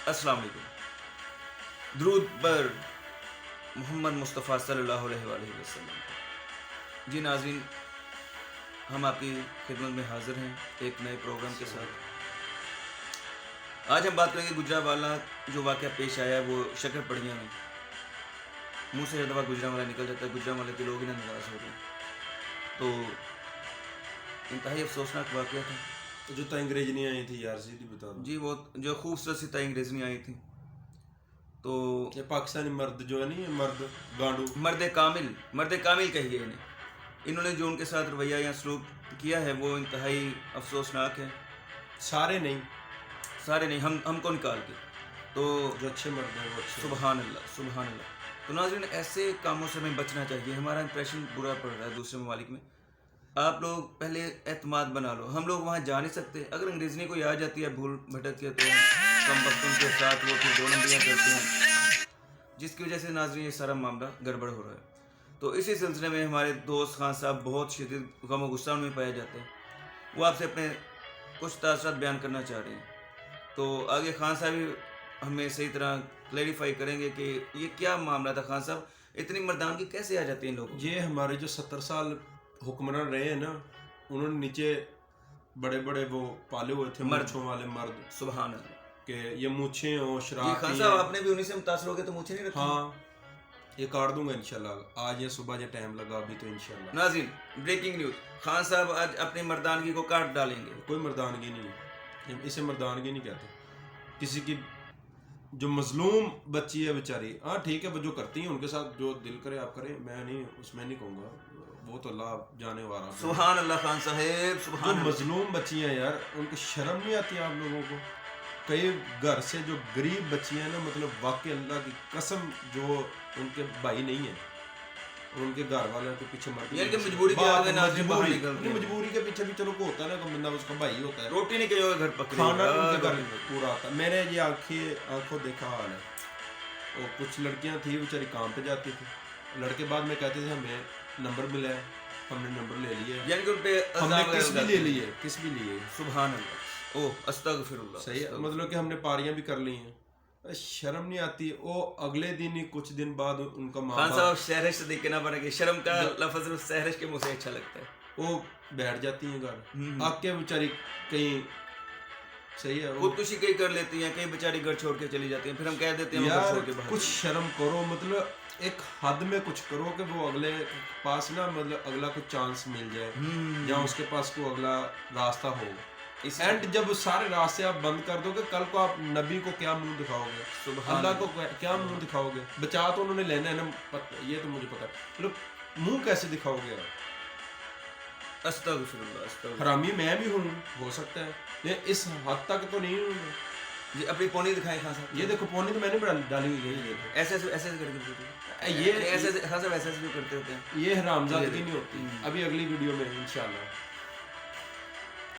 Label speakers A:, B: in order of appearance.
A: अस्सलाम वालेकुम। दुरूद पर मोहम्मद मुस्तफ़ा सल्लल्लाहु अलैहि वसल्लम। जी नाज़रीन, हम आपकी खिदमत में हाज़िर हैं एक नए प्रोग्राम के साथ। आज हम बात करेंगे गुजरांवाला जो वाक़या पेश आया है वो शक्करपड़ियाँ में। मुँह से हर दफ़ा गुजरांवाला निकल जाता है, गुजरांवाले के लोग ही ना नाराज़ हो रहे हैं। तो इंतहाई अफसोसनाक वाक़या था।
B: जो तो अंग्रेजनी आई थी यार, सीधी बता दो।
A: जी वो जो खूबसूरत सी अंग्रेज़नी आई थी, तो
B: ये पाकिस्तानी मर्द जो है नहीं, ये मर्द गांडू,
A: मर्द कामिल कहिए इन्हें। इन्होंने जो उनके साथ रवैया या सलूक किया है वो इंतहाई अफसोसनाक है।
B: सारे नहीं,
A: हमको निकाल के, तो
B: जो अच्छे मर्द हैं वो अच्छे।
A: सुबहान अल्लाह। तो नाज़रीन, ऐसे कामों से हमें बचना चाहिए। हमारा इंप्रेशन बुरा पड़ रहा है दूसरे ममालिक में। आप लोग पहले एतमाद बना लो। हम लोग वहाँ जा नहीं सकते। अगर अंग्रेज़नी कोई आ जाती है भूल भटक के, तो कम वक्त उनके साथ वो फिर दो नंबरियाँ करते हैं, जिसकी वजह से नाज़रीन ये सारा मामला गड़बड़ हो रहा है। तो इसी सिलसिले में हमारे दोस्त खान साहब बहुत शदीद गम और गुस्सा उनमें पाया जाता है। वो आपसे अपने कुछ तासुरात बयान करना चाह रहे हैं। तो आगे खान साहब हमें सही तरह क्लैरिफाई करेंगे कि ये क्या मामला था। खान साहब, इतनी मर्दानगी कैसे आ जाती है इन लोगों को?
B: ये हमारे जो 70 साल हुक्मरान रहे हैं ना, उन्होंने नीचे बड़े बड़े वो पाले हुए थे मूंछों वाले मर्द।
A: सुभान अल्लाह।
B: के ये मूंछें और
A: जी
B: शराब
A: खान
B: पी
A: साहब,
B: हैं।
A: आपने भी उन्हीं से मुतासर हो गए तो मुझे नहीं रखा?
B: हाँ, ये काट दूंगा इंशाल्लाह। आज या सुबह जो टाइम लगा अभी तो इंशाल्लाह।
A: नाज़रीन, ब्रेकिंग न्यूज़, खान साहब आज अपनी मर्दानगी को काट डालेंगे।
B: कोई मर्दानगी नहीं है, इसे मर्दानगी नहीं कहते। किसी की जो मजलूम बच्ची है बेचारी, हाँ ठीक है, वो जो करती हैं उनके साथ जो दिल करे आप करें, मैं नहीं, उसमें नहीं कहूँगा, वो तो अल्लाह जाने वाला है।
A: सुभान अल्लाह खान साहब,
B: जो
A: सुभान अल्लाह।
B: मजलूम बच्ची हैं यार, उनकी शर्म नहीं आती आप लोगों को? कई घर से जो गरीब बच्ची हैं ना, मतलब वाकई अल्लाह की कसम, जो उनके भाई नहीं है, उनके घर वाले के पीछे मर
A: यानी कि मजबूरी के आगे नाज़रीन बाहर निकल गए।
B: मजबूरी के पीछे भी चलो को होता है ना, कि बंदा उसका भाई होता है,
A: रोटी नहीं कहीं घर पकड़ी,
B: खाना भी उनके घर पूरा आता है। मैंने ये आंखों देखा हाल है। और कुछ लड़कियां थी बेचारी काम पे जाती थी, लड़के बाद में कहते थे हमें नंबर मिला है, हमने नंबर ले लिया,
A: यानी कि उन पे
B: हमने
A: अज़ाब
B: किस भी
A: लगाते
B: ले
A: हैं।
B: लिए, किस भी लिए।
A: सुभान अल्लाह। ओह अस्तगफिरुल्लाह।
B: सही है, मतलब कि हमने पारियां भी कर ली हैं। शर्म नहीं आती? वो अगले दिन ही कुछ दिन बाद उनका माँ
A: खान
B: बाप
A: साहब, सहरिश से देख के ना बने कि शर्म का लफ्ज़ सहरिश के मुँह से अच्छा लगता है।
B: वो बैठ जाती हैं घर आके बेचारी कहीं। सही है, वो
A: खुदकुशी कई कर लेती हैं, कई बेचारी घर छोड़ के चली जाती हैं, फिर हम कह देते हैं वो घर
B: यार
A: छोड़ के बाहर।
B: कुछ शर्म करो, मतलब एक हद में कुछ करो कि वो अगले पास ना, मतलब अगला कुछ चांस मिल जाए, या उसके पास कोई अगला रास्ता हो। एंड जब सारे रास्ते आप बंद कर दोगे, कल को आप नबी को क्या मुंह दिखाओगे, अल्लाह को क्या मुंह दिखाओगे? बचा तो उन्होंने लेना है ना, ये तो मुझे पता है, मतलब मुंह कैसे दिखाओगे आप?
A: अस्तगफिरुल्लाह।
B: हरामी मैं भी हूँ, हो सकता है, ये इस हद तक तो नहीं हूँ।
A: जी अपनी पोनी दिखाएं खान साहब।
B: ये देखो पोनी तो मैंने डाली हुई है, ये
A: ऐसे करके
B: ये
A: ऐसे खान साहब ऐसे भी करते होते हैं।
B: ये हरामजादगी नहीं होती। अभी अगली वीडियो में इंशाल्लाह